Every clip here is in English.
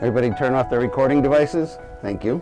Everybody turn off their recording devices. Thank you.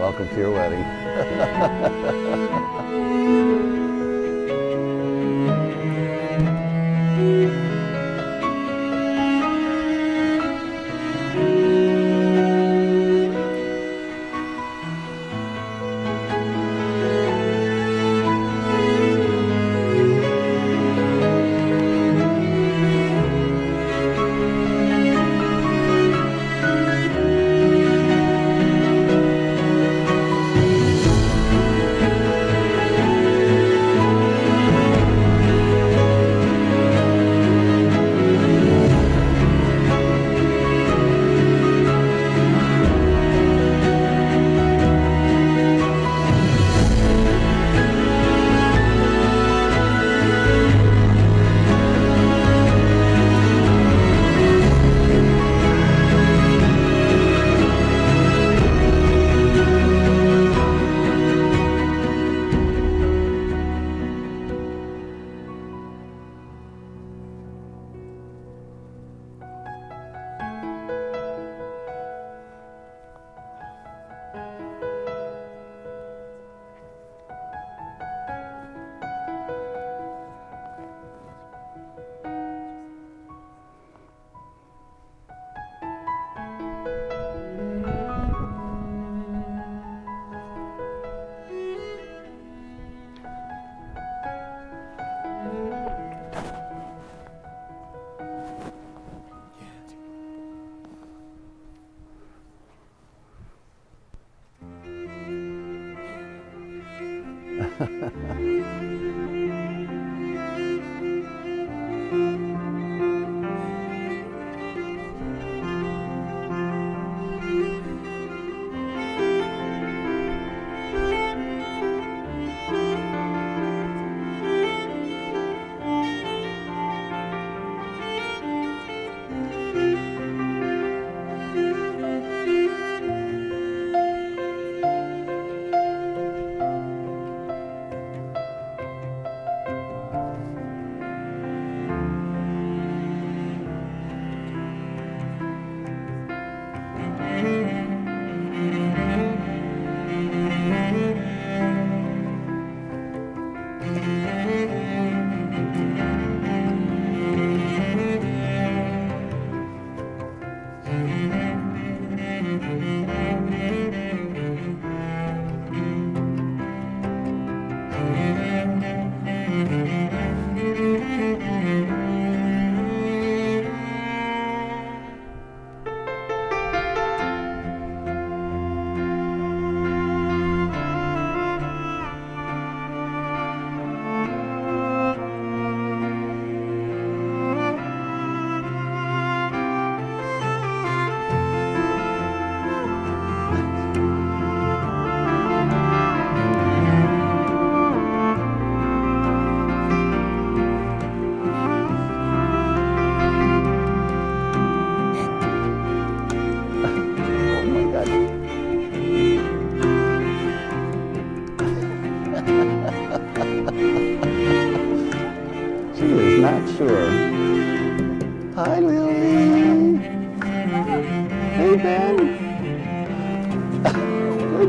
Welcome to your wedding.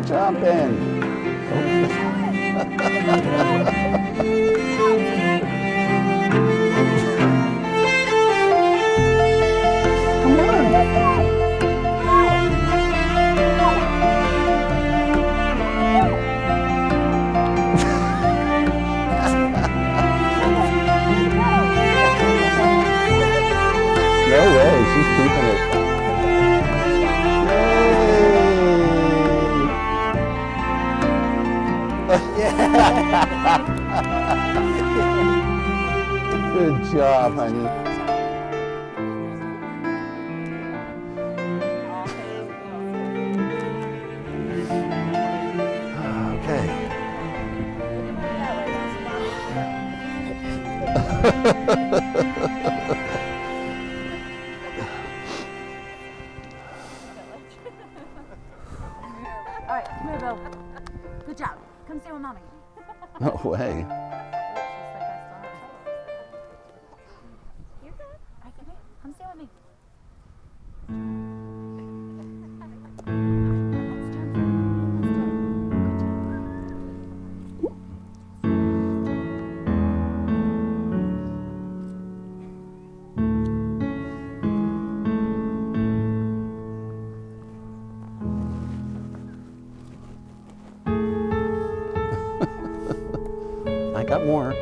Good job, Ben. Come on. No way, she's keeping it. Good job, honey. Okay. All right, come here, Bill. Good job. Come stay with Mommy. No way. You're good. All right, come here. Come stay with me. Let's turn. Good job. I got more.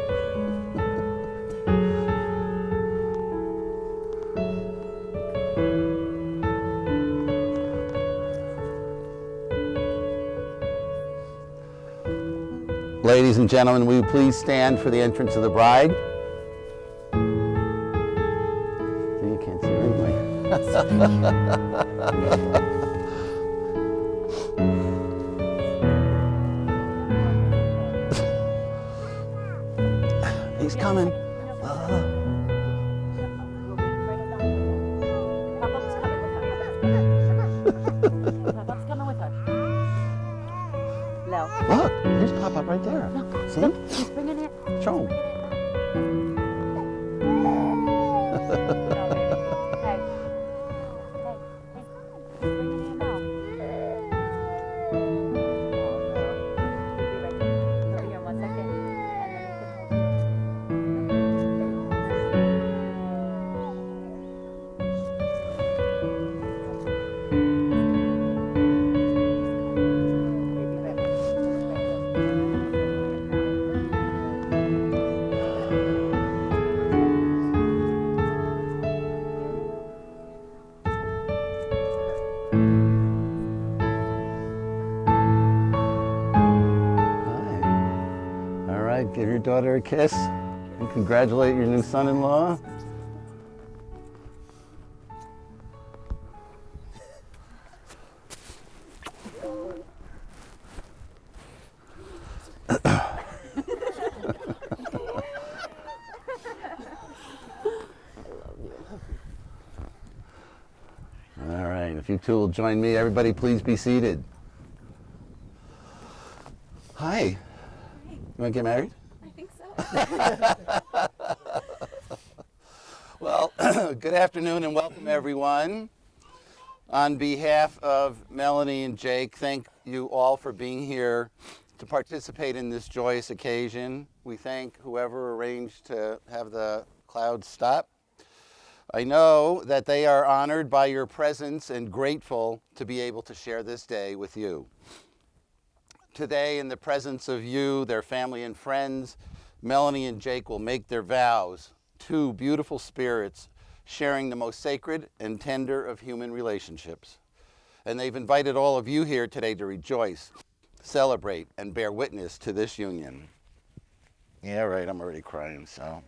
Ladies and gentlemen, will you please stand for the entrance of the bride? You can't see her anyway. He's coming. Pop-Up's coming with her. Pop-Up's coming with her. Lil. Look, there's Pop-Up right there. Look, See? look, he's bringing it. Show him. No, baby. Hey. Hey. Hey. He's bringing him out. He'll be right there. He'll be here in 1 second. And then he can hold Give your daughter a kiss and congratulate your new son-in-law. All right, if you two will join me, everybody please be seated. Hi. You want to get married? I think so. Well, good afternoon and welcome everyone. On behalf of Melanie and Jake, thank you all for being here to participate in this joyous occasion. We thank whoever arranged to have the clouds stop. I know that they are honored by your presence and grateful to be able to share this day with you. Today, in the presence of you, their family and friends, Melanie and Jake will make their vows, two beautiful spirits sharing the most sacred and tender of human relationships. And they've invited all of you here today to rejoice, celebrate, and bear witness to this union. Yeah, right, I'm already crying, so.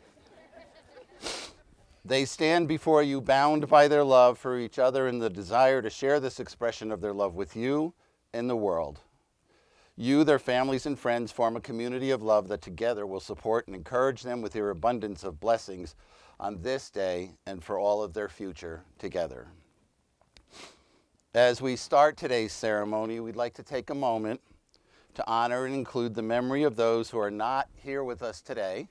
They stand before you bound by their love for each other and the desire to share this expression of their love with you and the world. You, their families and friends, form a community of love that together will support and encourage them with your abundance of blessings on this day and for all of their future together. As we start today's ceremony, we'd like to take a moment to honor and include the memory of those who are not here with us today.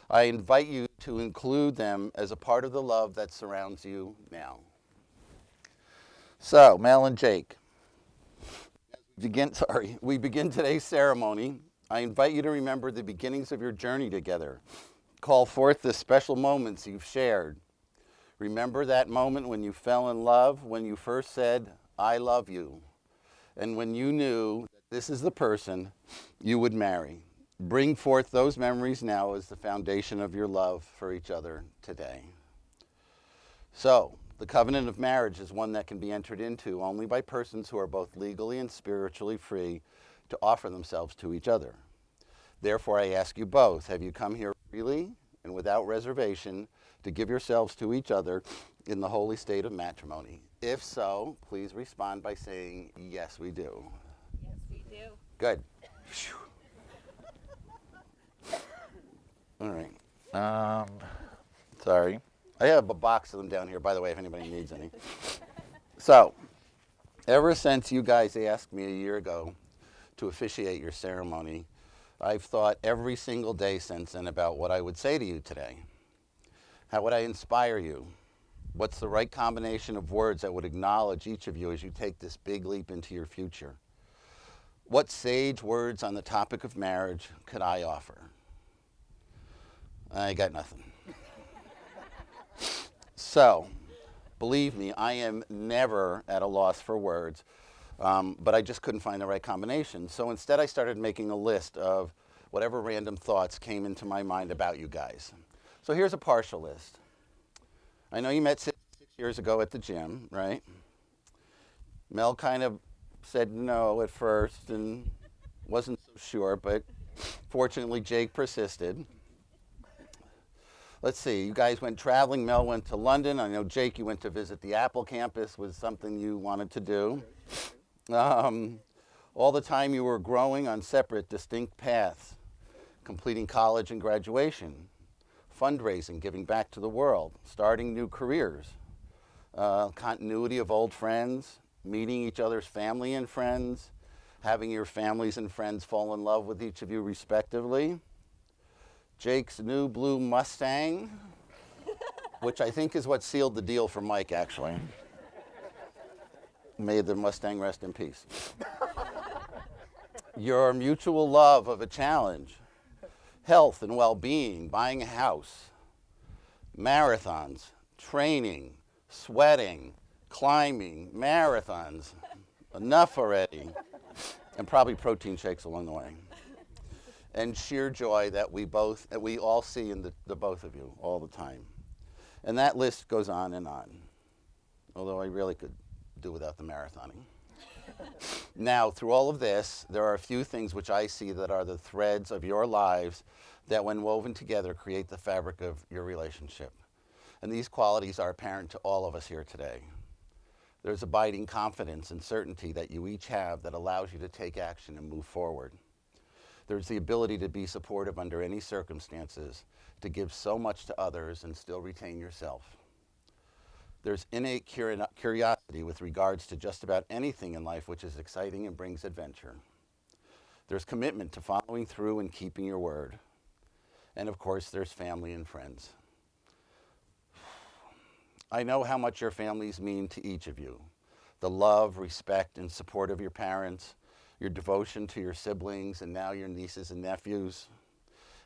I invite you to include them as a part of the love that surrounds you now. So, Mel and Jake, as we we begin today's ceremony. I invite you to remember the beginnings of your journey together. Call forth the special moments you've shared. Remember that moment when you fell in love, when you first said, "I love you," and when you knew that this is the person you would marry. Bring forth those memories now as the foundation of your love for each other today. So, the covenant of marriage is one that can be entered into only by persons who are both legally and spiritually free to offer themselves to each other. Therefore, I ask you both, have you come here freely and without reservation to give yourselves to each other in the holy state of matrimony? If so, please respond by saying, yes, we do. Yes, we do. Good. All right. Sorry. I have a box of them down here, by the way, if anybody needs any. So, ever since you guys asked me a year ago to officiate your ceremony, I've thought every single day since then about what I would say to you today. How would I inspire you? What's the right combination of words that would acknowledge each of you as you take this big leap into your future? What sage words on the topic of marriage could I offer? I got nothing. So, believe me, I am never at a loss for words, but I just couldn't find the right combination. So instead I started making a list of whatever random thoughts came into my mind about you guys. So here's a partial list. I know you met 6 years ago at the gym, right? Mel kind of said no at first and wasn't so sure, but fortunately Jake persisted. Let's see, you guys went traveling. Mel went to London. I know, Jake, you went to visit the Apple campus, was something you wanted to do. All the time you were growing on separate, distinct paths, completing college and graduation, fundraising, giving back to the world, starting new careers, continuity of old friends, meeting each other's family and friends, having your families and friends fall in love with each of you respectively. Jake's new blue Mustang, which I think is what sealed the deal for Mike, actually. May the Mustang rest in peace. Your mutual love of a challenge, health and well-being, buying a house, marathons, training, sweating, climbing, marathons, enough already, and probably protein shakes along the way. And sheer joy that we all see in the both of you all the time. And that list goes on and on, although I really could do without the marathoning. Now, through all of this, there are a few things which I see that are the threads of your lives that, when woven together, create the fabric of your relationship. And these qualities are apparent to all of us here today. There's abiding confidence and certainty that you each have that allows you to take action and move forward. There's the ability to be supportive under any circumstances, to give so much to others and still retain yourself. There's innate curiosity with regards to just about anything in life which is exciting and brings adventure. There's commitment to following through and keeping your word. And of course, there's family and friends. I know how much your families mean to each of you. The love, respect, and support of your parents, your devotion to your siblings, and now your nieces and nephews.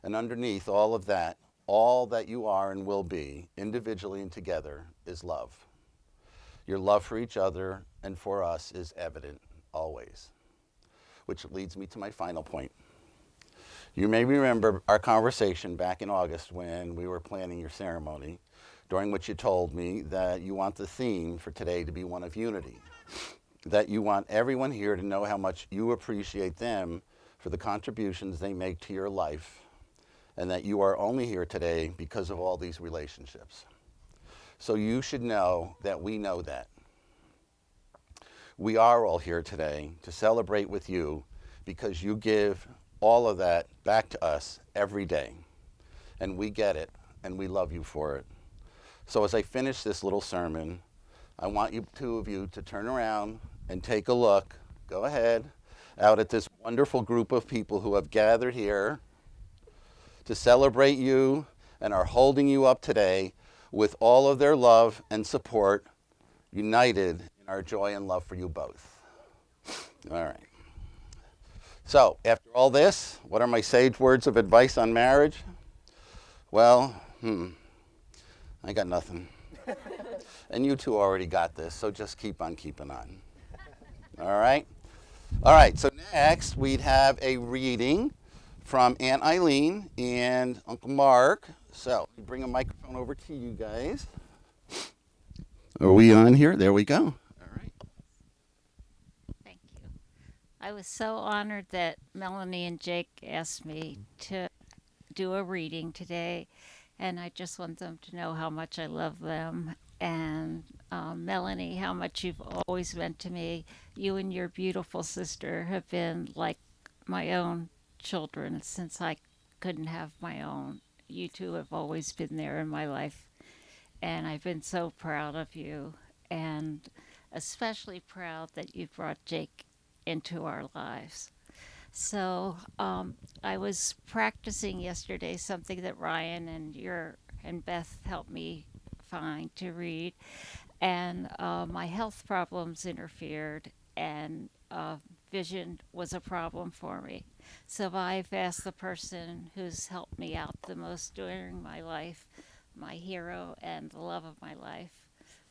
And underneath all of that, all that you are and will be, individually and together, is love. Your love for each other and for us is evident always. Which leads me to my final point. You may remember our conversation back in August when we were planning your ceremony, during which you told me that you want the theme for today to be one of unity. That you want everyone here to know how much you appreciate them for the contributions they make to your life, and that you are only here today because of all these relationships. So you should know that we know that. We are all here today to celebrate with you because you give all of that back to us every day. And we get it, and we love you for it. So as I finish this little sermon, I want you two of you to turn around and take a look, go ahead, out at this wonderful group of people who have gathered here to celebrate you and are holding you up today with all of their love and support, united in our joy and love for you both. All right. So, after all this, what are my sage words of advice on marriage? Well, I got nothing. And you two already got this, so just keep on keeping on. All right? All right, so next we'd have a reading from Aunt Eileen and Uncle Mark. So, let me bring a microphone over to you guys. Are we on here? There we go. All right. Thank you. I was so honored that Melanie and Jake asked me to do a reading today, and I just want them to know how much I love them. And Melanie, how much you've always meant to me. You and your beautiful sister have been like my own children since I couldn't have my own. You two have always been there in my life, and I've been so proud of you, and especially proud that you brought Jake into our lives. So I was practicing yesterday something that Ryan and Beth helped me find to read, and my health problems interfered, and vision was a problem for me. So I've asked the person who's helped me out the most during my life, my hero and the love of my life,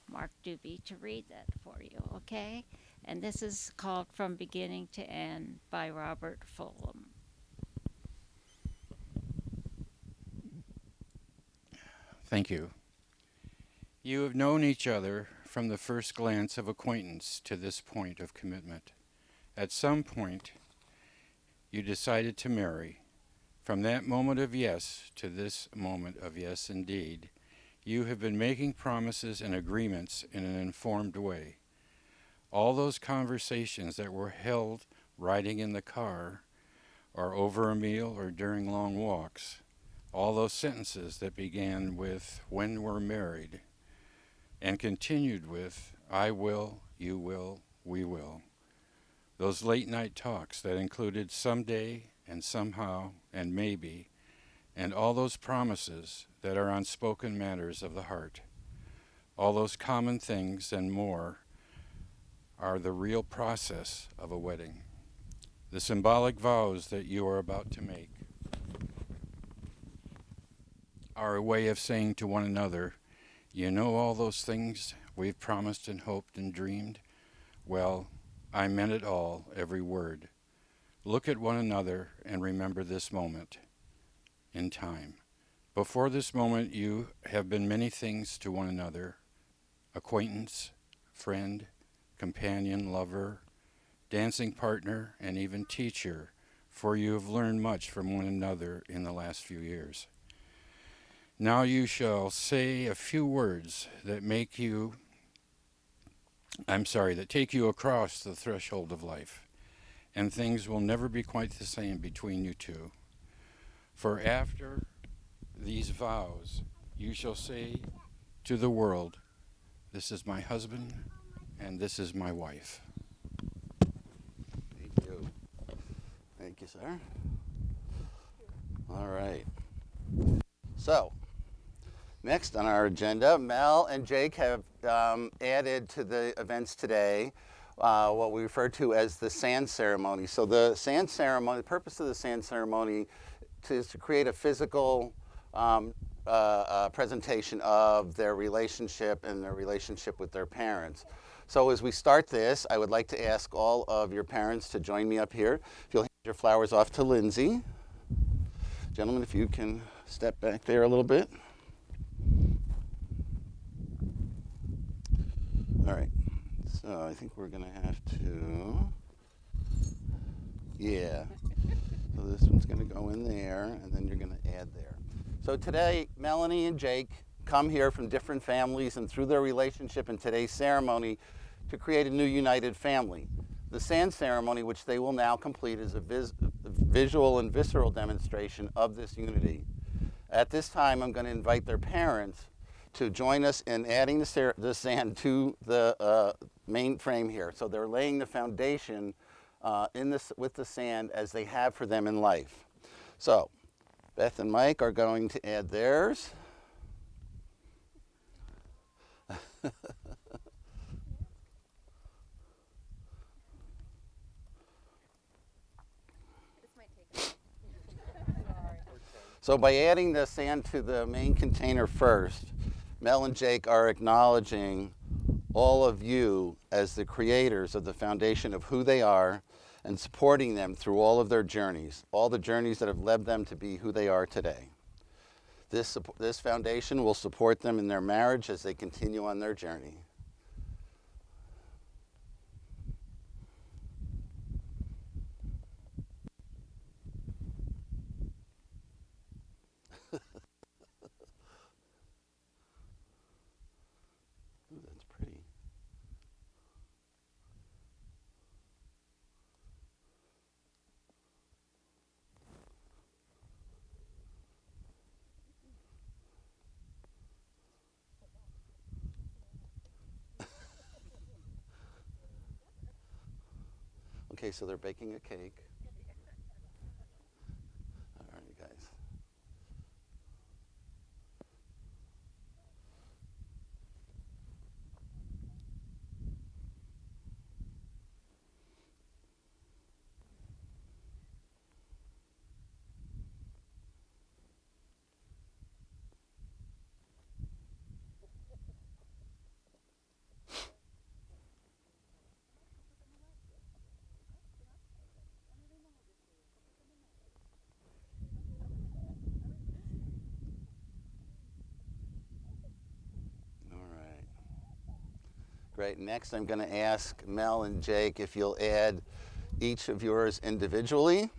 Mark Doobie, to read that for you, okay? And this is called From Beginning to End by Robert Fulham. Thank you. You have known each other from the first glance of acquaintance to this point of commitment. At some point, you decided to marry. From that moment of yes to this moment of yes indeed, you have been making promises and agreements in an informed way. All those conversations that were held riding in the car, or over a meal, or during long walks, all those sentences that began with, when we're married, and continued with, I will, you will, we will. Those late night talks that included someday and somehow and maybe, and all those promises that are unspoken matters of the heart. All those common things and more are the real process of a wedding. The symbolic vows that you are about to make are a way of saying to one another, you know all those things we've promised and hoped and dreamed? Well, I meant it all, every word. Look at one another and remember this moment in time. Before this moment, you have been many things to one another: acquaintance, friend, companion, lover, dancing partner, and even teacher, for you have learned much from one another in the last few years. Now you shall say a few words that take you across the threshold of life, and things will never be quite the same between you two. For after these vows, you shall say to the world, this is my husband, and this is my wife. Thank you. Thank you, sir. All right. So, next on our agenda, Mel and Jake have added to the events today what we refer to as the sand ceremony. So the sand ceremony, the purpose of the sand ceremony is to create a physical presentation of their relationship and their relationship with their parents. So as we start this, I would like to ask all of your parents to join me up here. If you'll hand your flowers off to Lindsay. Gentlemen, if you can step back there a little bit. All right, so I think we're gonna have to, yeah. So this one's gonna go in there, and then you're gonna add there. So today, Melanie and Jake come here from different families, and through their relationship in today's ceremony, to create a new united family. The sand ceremony, which they will now complete, is a visual and visceral demonstration of this unity. At this time, I'm going to invite their parents to join us in adding the sand to the main frame here. So they're laying the foundation with the sand as they have for them in life. So Beth and Mike are going to add theirs. So by adding the sand to the main container first, Mel and Jake are acknowledging all of you as the creators of the foundation of who they are and supporting them through all of their journeys, all the journeys that have led them to be who they are today. This foundation will support them in their marriage as they continue on their journey. Ooh, that's pretty. Okay, so they're baking a cake. All right, you guys. All right. Great. Next, I'm going to ask Mel and Jake if you'll add each of yours individually.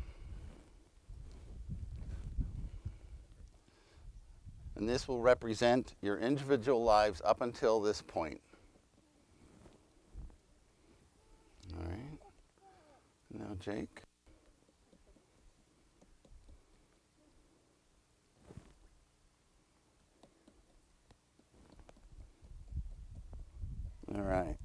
And this will represent your individual lives up until this point. All right. Now, Jake. All right.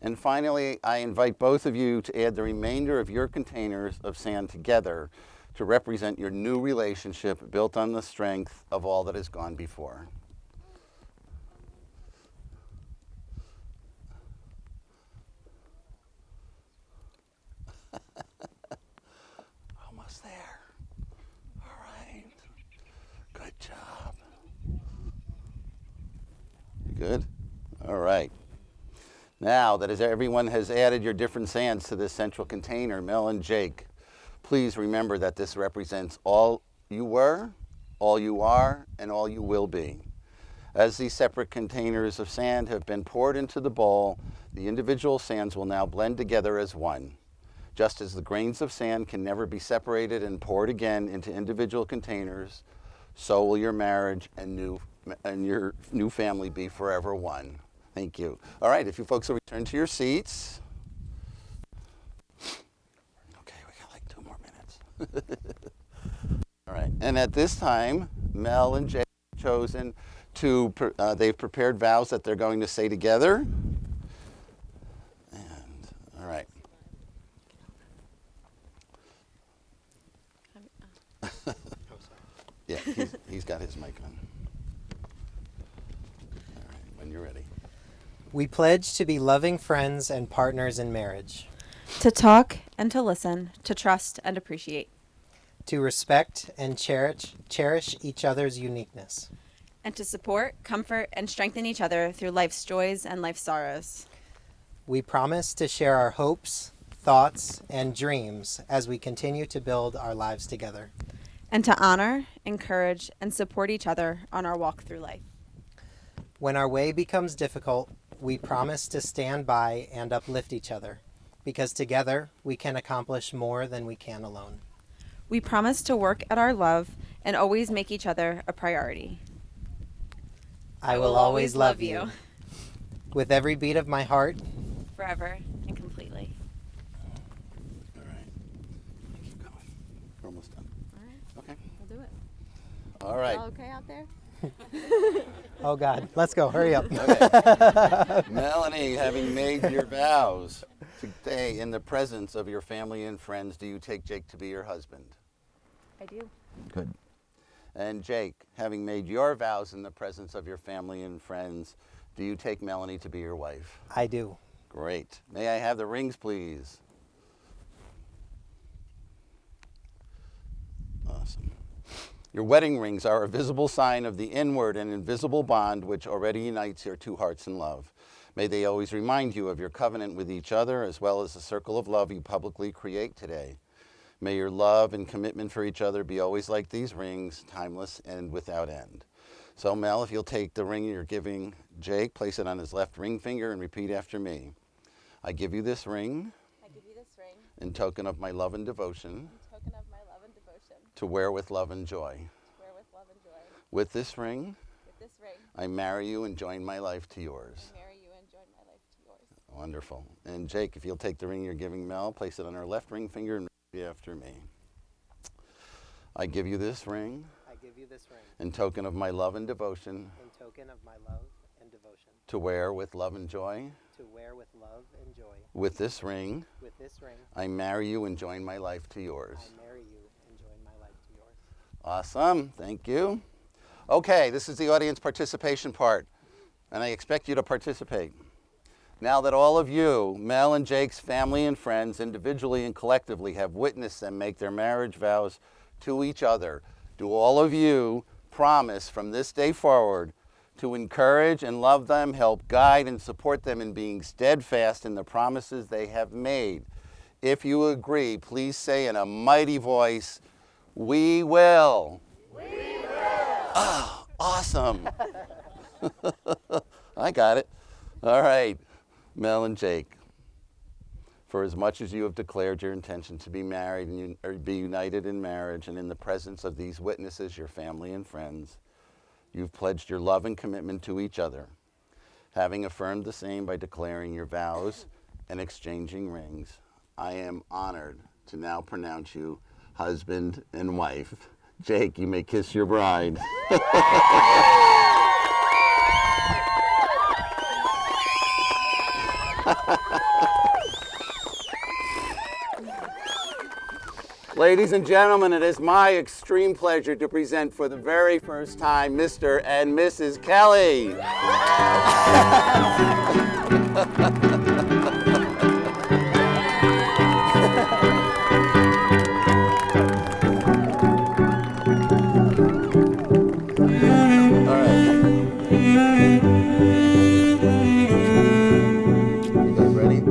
And finally, I invite both of you to add the remainder of your containers of sand together to represent your new relationship built on the strength of all that has gone before. Almost there. All right. Good job. You good? All right. Now that as everyone has added your different sands to this central container, Mel and Jake, please remember that this represents all you were, all you are, and all you will be. As these separate containers of sand have been poured into the bowl, the individual sands will now blend together as one. Just as the grains of sand can never be separated and poured again into individual containers, so will your marriage and your new family be forever one. Thank you. All right, if you folks will return to your seats. Okay, we got like 2 more minutes. All right, and at this time, Mel and Jake have chosen to, they've prepared vows that they're going to say together. And, all right. Yeah, he's got his mic on. All right, when you're ready. We pledge to be loving friends and partners in marriage, To talk and to listen, to trust and appreciate, to respect and cherish each other's uniqueness. and to support, comfort, and strengthen each other through life's joys and life's sorrows. We promise to share our hopes, thoughts, and dreams as we continue to build our lives together. And to honor, encourage, and support each other on our walk through life. When our way becomes difficult, we promise to stand by and uplift each other, because together we can accomplish more than we can alone. We promise to work at our love and always make each other a priority. I will always love you. With every beat of my heart, Forever and completely. All right. Keep going. We're almost done. All right, Okay. we'll do it. All right. All okay out there? oh God, let's go, hurry up. Okay. Melanie, having made your vows today in the presence of your family and friends, do you take Jake to be your husband? I do. Good. And Jake, having made your vows in the presence of your family and friends, do you take Melanie to be your wife? I do. Great. May I have the rings, please? Awesome. Your wedding rings are a visible sign of the inward and invisible bond which already unites your two hearts in love. May they always remind you of your covenant with each other as well as the circle of love you publicly create today. May your love and commitment for each other be always like these rings, timeless and without end. So Mel, if you'll take the ring you're giving Jake, place it on his left ring finger and repeat after me. I give you this ring I give you this ring in token of my love and devotion in token of my love and devotion to wear with love and joy. to wear with love and joy. With this ring, With this ring, I marry you and join my life to yours. I marry you and join my life to yours. Wonderful. And Jake, if you'll take the ring you're giving Mel, place it on her left ring finger and repeat after me. I give you this ring I give you this ring in token of my love and devotion in token of my love and devotion to wear with love and joy. to wear with love and joy. With this ring, With this ring, I marry you and join my life to yours. I marry you and join my life to yours. Awesome. Thank you. Okay, this is the audience participation part, and I expect you to participate. Now that all of you, Mel and Jake's family and friends, individually and collectively, have witnessed them make their marriage vows to each other, do all of you promise from this day forward to encourage and love them, help guide and support them in being steadfast in the promises they have made? If you agree, please say in a mighty voice, "We will." We will. Oh, awesome. I got it. All right, Mel and Jake. For as much as you have declared your intention to be married and or be united in marriage, and in the presence of these witnesses, your family and friends, you've pledged your love and commitment to each other, having affirmed the same by declaring your vows and exchanging rings. I am honored to now pronounce you husband and wife. Jake, you may kiss your bride. Ladies and gentlemen, it is my extreme pleasure to present for the very first time Mr. and Mrs. Kelly. All right. You guys ready?